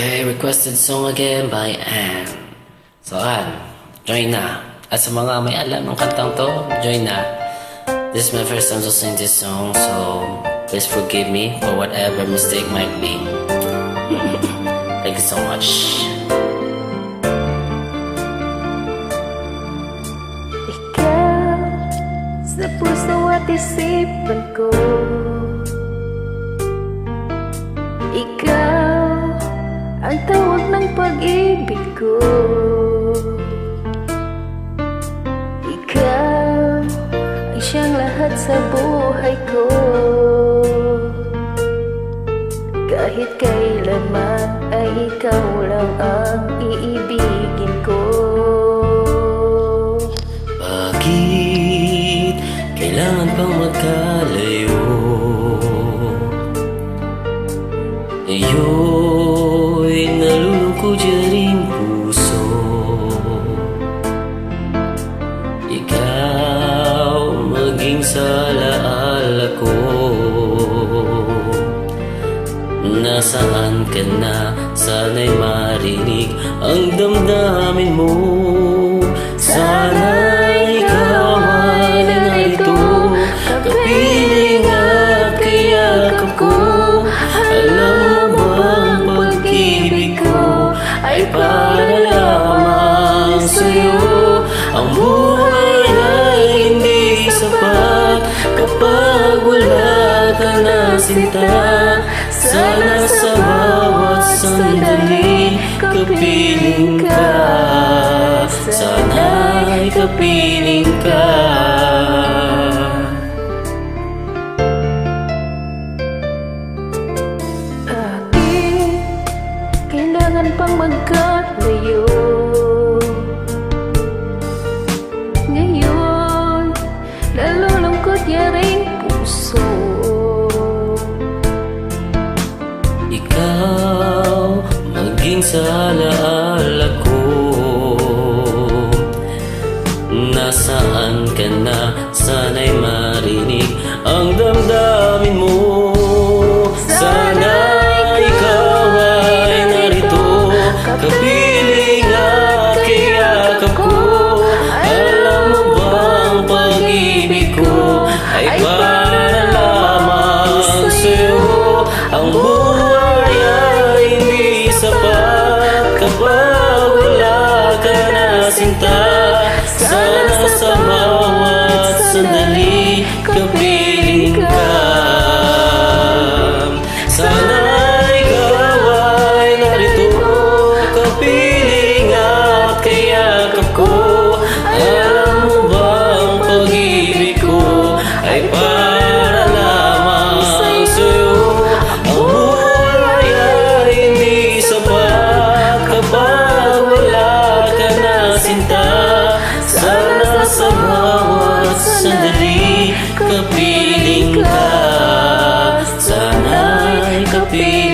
Okay, requested song again by Anne. So, Anne, join na. At sa mga may alam ng kantang to, join na. This is my first time to sing this song, so please forgive me for whatever mistake might be. Thank you so much. Ikaw sa puso at isipan ko, ikaw ang tawag ng pag-ibig ko. Ikaw ang siyang lahat sa buhay ko. Kahit kailanman ay ikaw lang ang iibigin ko. Bakit kailangan pang magkalayo? Ngayon nalulungkot dyan puso. Ikaw maging sa alaala ko. Nasaan ka na? Sana'y marinig ang damdamin mo. Sana ikaw ay narito, kapiling at kayakap ko. Alam mo bang pag-ibig ko ay para lamang sa'yo? Ang buhay ay hindi sapat kapag wala ka na sinta. Sana sa bawat sandali kapiling ka. Sana'y kapiling ka. Bakit kailangan pang magkalayo? Ngayon nalulungkot yaring puso. Ikaw maging sa alaala ko. Nasaan ka na? Sana'y marinig ang damdamin mo. Sana ikaw ay narito, kapiling at kayakap ko. Alam mo bang pag-ibig ko ay para lamang sa'yo? Ang buhay ay hindi sapat kapag wala ka na sinta. Sana sa bawat sandali kapiling ka. Sana ikaw ay narito, kapiling at kayakap ko. Alam mo bang pag-ibig ko ay para lamang sa'yo? Ang buhay ay hindi sapat kapag wala ka na sinta. Sana sa bawat sandali kapiling ka. Sana'y kapiling